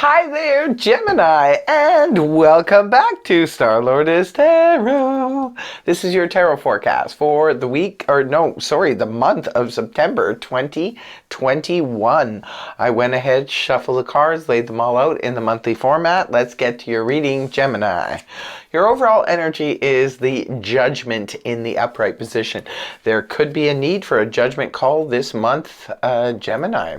Hi there, Gemini, and welcome back to Star-Lord is Tarot. This is your tarot forecast for the the month of September 2021. I went ahead, shuffled the cards, laid them all out in the monthly format. Let's get to your reading, Gemini. Your overall energy is the Judgment in the upright position. There could be a need for a judgment call this month, Gemini.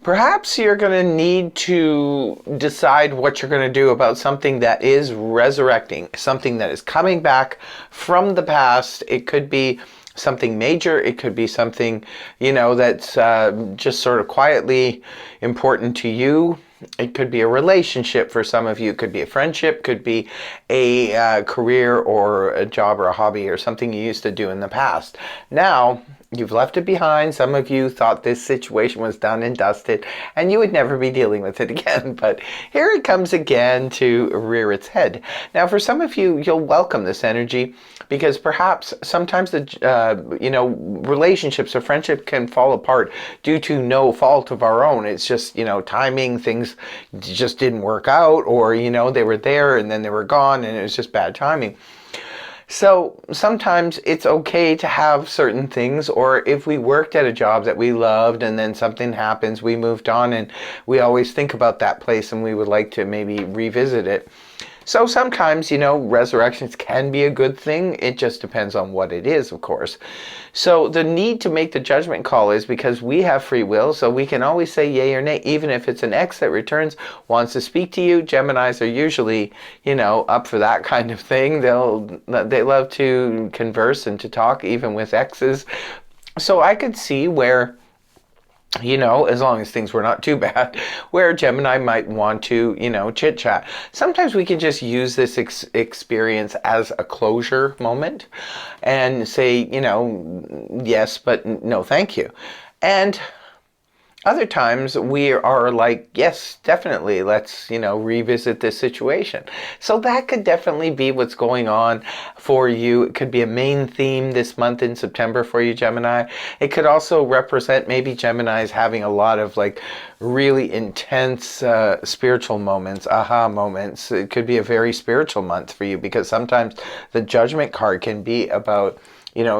Perhaps you're going to need to decide what you're going to do about something that is resurrecting, something that is coming back from the past. It could be something major. It could be something, that's just sort of quietly important to you. It could be a relationship for some of you. It could be a friendship, could be a career or a job or a hobby or something you used to do in the past. Now, you've left it behind. Some of you thought this situation was done and dusted and you would never be dealing with it again. But here it comes again to rear its head. Now, for some of you, you'll welcome this energy because perhaps sometimes the relationships or friendship can fall apart due to no fault of our own. It's just, timing, things just didn't work out, or, they were there and then they were gone and it was just bad timing. So sometimes it's okay to have certain things, or if we worked at a job that we loved and then something happens, we moved on and we always think about that place and we would like to maybe revisit it. So sometimes, resurrections can be a good thing. It just depends on what it is, of course. So the need to make the judgment call is because we have free will, so we can always say yay or nay, even if it's an ex that returns, wants to speak to you. Geminis are usually, up for that kind of thing. They love to converse and to talk, even with exes. So I could see where, as long as things were not too bad, where Gemini might want to, chit chat. Sometimes we can just use this experience as a closure moment and say, yes, but no, thank you. And other times we are like, yes, definitely, let's, revisit this situation. So that could definitely be what's going on for you. It could be a main theme this month in September for you, Gemini. It could also represent maybe Gemini's having a lot of really intense spiritual moments, aha moments. It could be a very spiritual month for you because sometimes the Judgment card can be about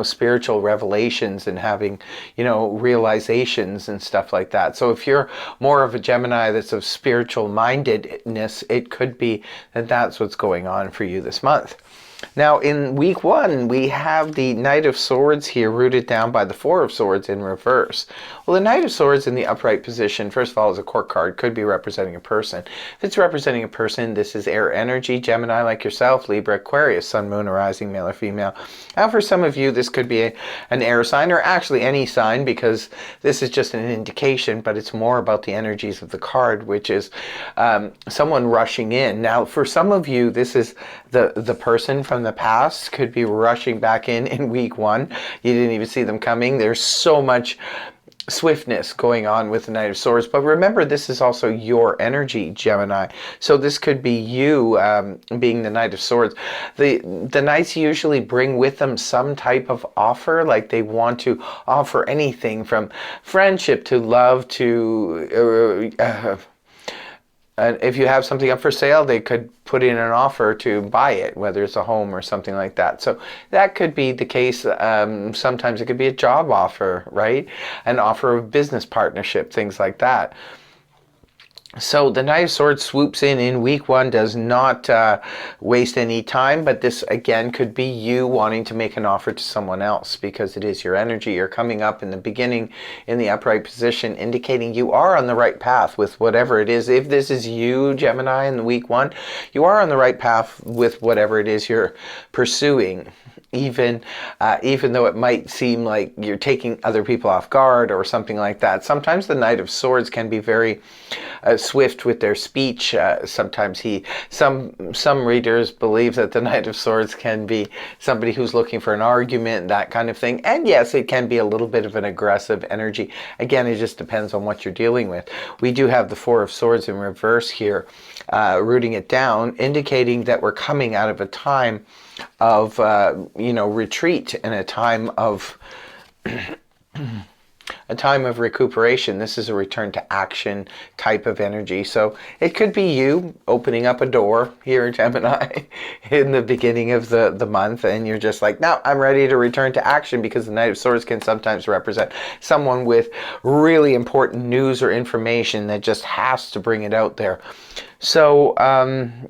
spiritual revelations and having, realizations and stuff like that. So if you're more of a Gemini that's of spiritual mindedness, it could be that that's what's going on for you this month. Now, in week 1, we have the Knight of Swords here rooted down by the Four of Swords in reverse. Well, the Knight of Swords in the upright position, first of all, is a court card, could be representing a person. If it's representing a person, this is air energy, Gemini like yourself, Libra, Aquarius, Sun, Moon, or Rising, male or female. Now, for some of you, this could be an air sign, or actually any sign, because this is just an indication, but it's more about the energies of the card, which is someone rushing in. Now, for some of you, this is the person from the past could be rushing back in week 1. You didn't even see them coming. There's so much swiftness going on with the Knight of Swords. But remember, this is also your energy, Gemini. So this could be you being the Knight of Swords. The Knights usually bring with them some type of offer, like they want to offer anything from friendship to love to if you have something up for sale, they could put in an offer to buy it, whether it's a home or something like that. So that could be the case. Sometimes it could be a job offer, right? An offer of business partnership, things like that. So the Knight of Swords swoops in week 1, does not waste any time, but this again could be you wanting to make an offer to someone else because it is your energy. You're coming up in the beginning in the upright position, indicating you are on the right path with whatever it is. If this is you, Gemini, in the week 1, you are on the right path with whatever it is you're pursuing. Even though it might seem like you're taking other people off guard or something like that. Sometimes the Knight of Swords can be very swift with their speech. Sometimes some readers believe that the Knight of Swords can be somebody who's looking for an argument, that kind of thing. And yes, it can be a little bit of an aggressive energy. Again, it just depends on what you're dealing with. We do have the Four of Swords in reverse here, rooting it down, indicating that we're coming out of a time of retreat and a time of a time of recuperation. This is a return to action type of energy. So it could be you opening up a door here, Gemini, in the beginning of the month, and you're just like, no, I'm ready to return to action, because the Knight of Swords can sometimes represent someone with really important news or information that just has to bring it out there. So,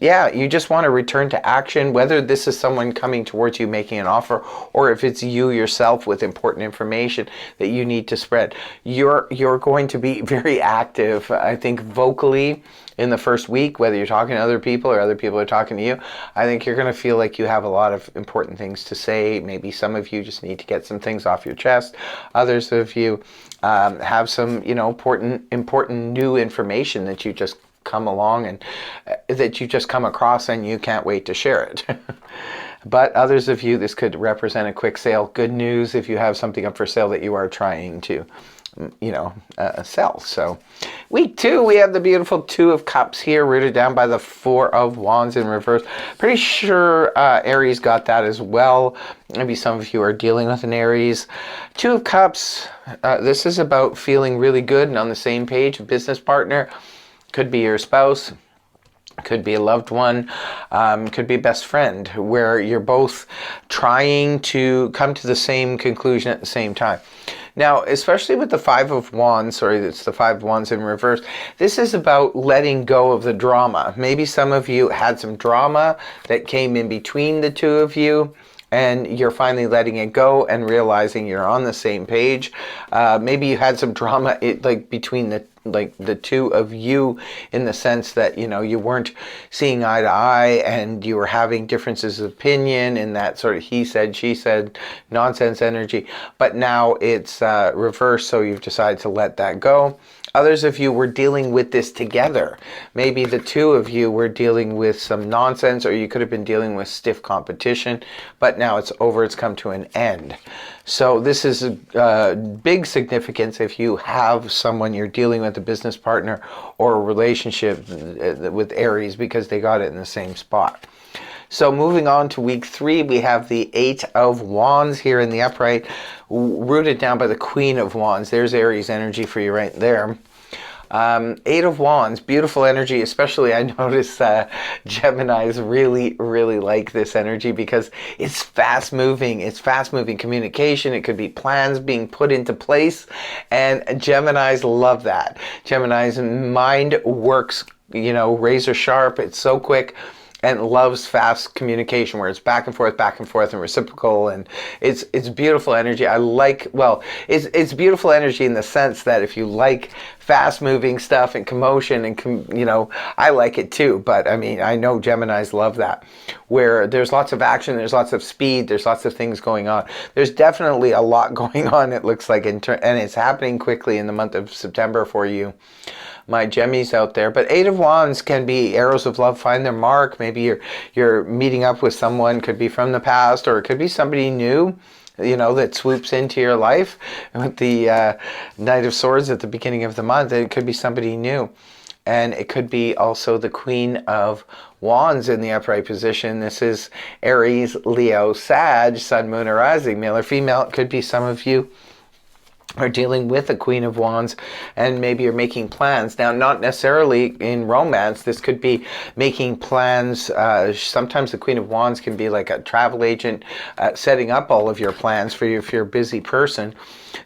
yeah, you just want to return to action, whether this is someone coming towards you making an offer, or if it's you yourself with important information that you need to spread. You're going to be very active, I think, vocally in the first week, whether you're talking to other people or other people are talking to you. I think you're going to feel like you have a lot of important things to say. Maybe some of you just need to get some things off your chest. Others of you have some, important new information that you just come along and that you just come across and you can't wait to share it. But others of you, this could represent a quick sale. Good news if you have something up for sale that you are trying to sell. So week 2, we have the beautiful 2 of Cups here, rooted down by the 4 of Wands in reverse. Pretty sure Aries got that as well. Maybe some of you are dealing with an Aries. 2 of Cups, this is about feeling really good and on the same page. A business partner, could be your spouse, could be a loved one, could be a best friend, where you're both trying to come to the same conclusion at the same time. Now, especially with the 5 of Wands, it's the 5 of Wands in reverse, this is about letting go of the drama. Maybe some of you had some drama that came in between the 2 of you, and you're finally letting it go and realizing you're on the same page. Maybe you had some drama between the 2 of you, in the sense that you weren't seeing eye to eye and you were having differences of opinion in that sort of he said, she said nonsense energy. But now it's reversed, so you've decided to let that go. Others of you were dealing with this together. Maybe the 2 of you were dealing with some nonsense, or you could have been dealing with stiff competition, but now it's over, it's come to an end. So this is a big significance if you have someone you're dealing with, a business partner or a relationship with Aries, because they got it in the same spot. So moving on to week 3, we have the 8 of Wands here in the upright, rooted down by the Queen of Wands. There's Aries energy for you right there. 8 of Wands, beautiful energy, especially I notice Geminis really like this energy, because it's fast moving. It's fast moving communication. It could be plans being put into place, and Geminis love that. Gemini's mind works, razor sharp. It's so quick, and loves fast communication, where it's back and forth and reciprocal, and it's beautiful energy. It's beautiful energy in the sense that if you like fast moving stuff and commotion and I like it too, but I mean, I know Geminis love that, where there's lots of action, there's lots of speed, there's lots of things going on. There's definitely a lot going on, it looks like, and it's happening quickly in the month of September for you, my Gemmies out there. But 8 of Wands can be arrows of love find their mark. Maybe you're meeting up with someone, could be from the past, or it could be somebody new, that swoops into your life. With the Knight of Swords at the beginning of the month, it could be somebody new. And it could be also the Queen of Wands in the upright position. This is Aries, Leo, Sag, Sun, Moon, or Rising, male or female. It could be some of you are dealing with a Queen of Wands, and maybe you're making plans. Now, not necessarily in romance. This could be making plans. Sometimes the Queen of Wands can be like a travel agent, setting up all of your plans for you if you're a busy person.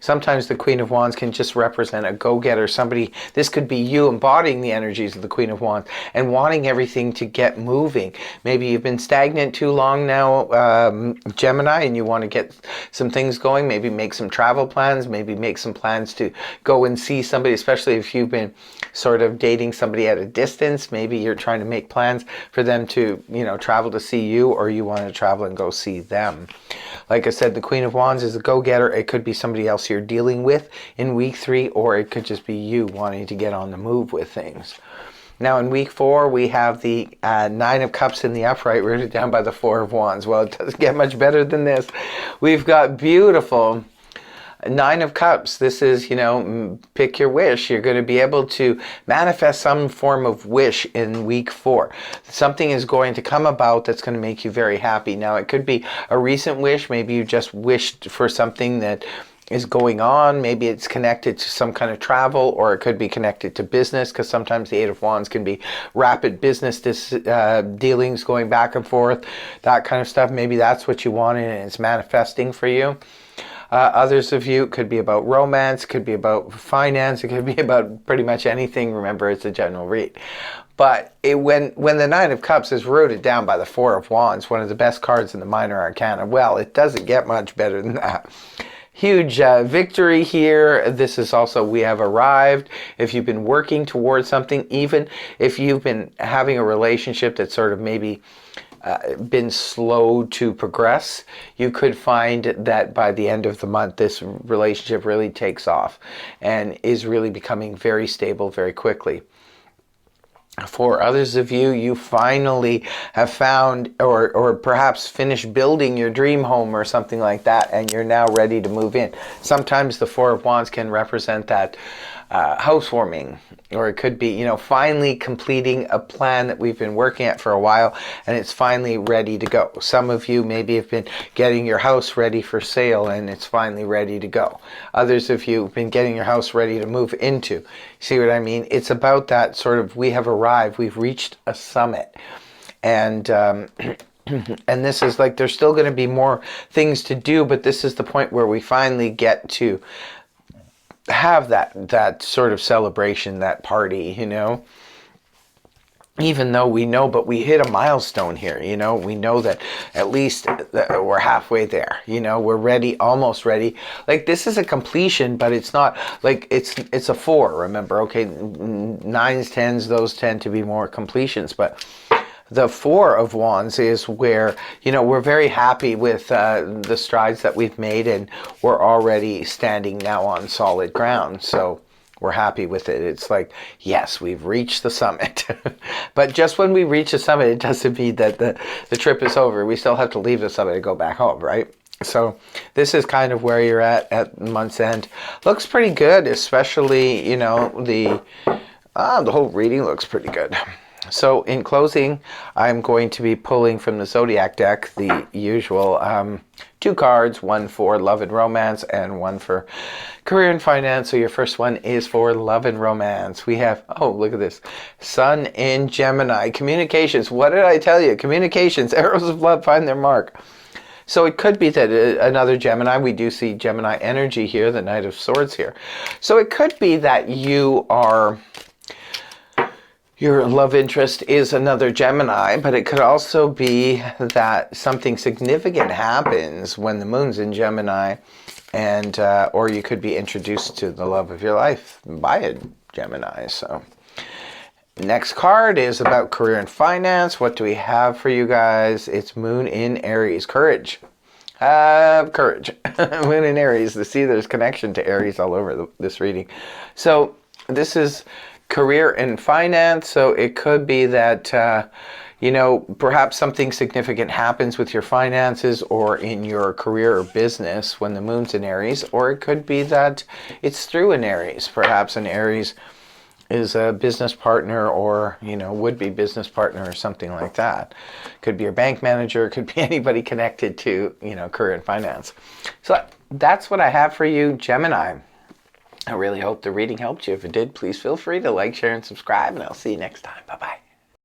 Sometimes the Queen of Wands can just represent a go-getter, somebody. This could be you embodying the energies of the Queen of Wands and wanting everything to get moving. Maybe you've been stagnant too long now, Gemini, and you want to get some things going. Maybe make some travel plans, maybe make some plans to go and see somebody, especially if you've been sort of dating somebody at a distance. Maybe you're trying to make plans for them to, travel to see you, or you want to travel and go see them. Like I said, the Queen of Wands is a go-getter. It could be somebody else you're dealing with in week 3, or it could just be you wanting to get on the move with things. Now in week 4, we have the 9 of Cups in the upright, rooted down by the 4 of Wands. Well, it doesn't get much better than this. We've got beautiful 9 of Cups. This is, pick your wish. You're going to be able to manifest some form of wish in week 4. Something is going to come about that's going to make you very happy. Now, it could be a recent wish. Maybe you just wished for something that is going on. Maybe it's connected to some kind of travel, or it could be connected to business, because sometimes the Eight of Wands can be rapid business dealings going back and forth, that kind of stuff. Maybe that's what you wanted and it's manifesting for you. Others of you, it could be about romance, it could be about finance, it could be about pretty much anything. Remember, it's a general read. But when the Nine of Cups is rooted down by the Four of Wands, one of the best cards in the Minor Arcana, well, it doesn't get much better than that. Huge victory here. This is also, we have arrived. If you've been working towards something, even if you've been having a relationship that's sort of maybe been slow to progress, you could find that by the end of the month, this relationship really takes off and is really becoming very stable very quickly. For others of you, you finally have found or perhaps finished building your dream home or something like that, and you're now ready to move in. Sometimes the Four of Wands can represent that housewarming, or it could be, you know, finally completing a plan that we've been working at for a while, and it's finally ready to go. Some of you maybe have been getting your house ready for sale, and it's finally ready to go. Others of you have been getting your house ready to move into. See what I mean? It's about that sort of, we have arrived, we've reached a summit. And and this is like, there's still going to be more things to do, but this is the point where we finally get to have that sort of celebration, that party, you know. Even though we know, but we hit a milestone here, you know. We know that at least we're halfway there, you know. We're ready, almost ready. Like, this is a completion, but it's not like it's a 4, remember. Okay, 9s, 10s, those tend to be more completions, but the Four of Wands is where, you know, we're very happy with the strides that we've made, and we're already standing now on solid ground. So we're happy with it. It's like, yes, we've reached the summit. But just when we reach the summit, it doesn't mean that the trip is over. We still have to leave the summit and go back home, right? So this is kind of where you're at month's end. Looks pretty good, especially, you know, the whole reading looks pretty good. So in closing, I'm going to be pulling from the Zodiac deck the usual 2 cards, one for love and romance and one for career and finance. So your first one is for love and romance. We have, oh, look at this, Sun in Gemini. Communications. What did I tell you? Communications. Arrows of love find their mark. So it could be that another Gemini, we do see Gemini energy here, the Knight of Swords here. So it could be that your love interest is another Gemini, but it could also be that something significant happens when the moon's in Gemini, and or you could be introduced to the love of your life by a Gemini. So next card is about career and finance. What do we have for you guys? It's Moon in Aries. Courage. Have courage. Moon in Aries. See, there's connection to Aries all over this reading. So this is career and finance. So it could be that you know, perhaps something significant happens with your finances or in your career or business when the moon's in Aries, or it could be that it's through an Aries. Perhaps an Aries is a business partner, or, you know, would-be business partner or something like that. Could be your bank manager, could be anybody connected to, you know, career and finance. So that's what I have for you, Gemini. I really hope the reading helped you. If it did, please feel free to like, share, and subscribe, and I'll see you next time. Bye-bye.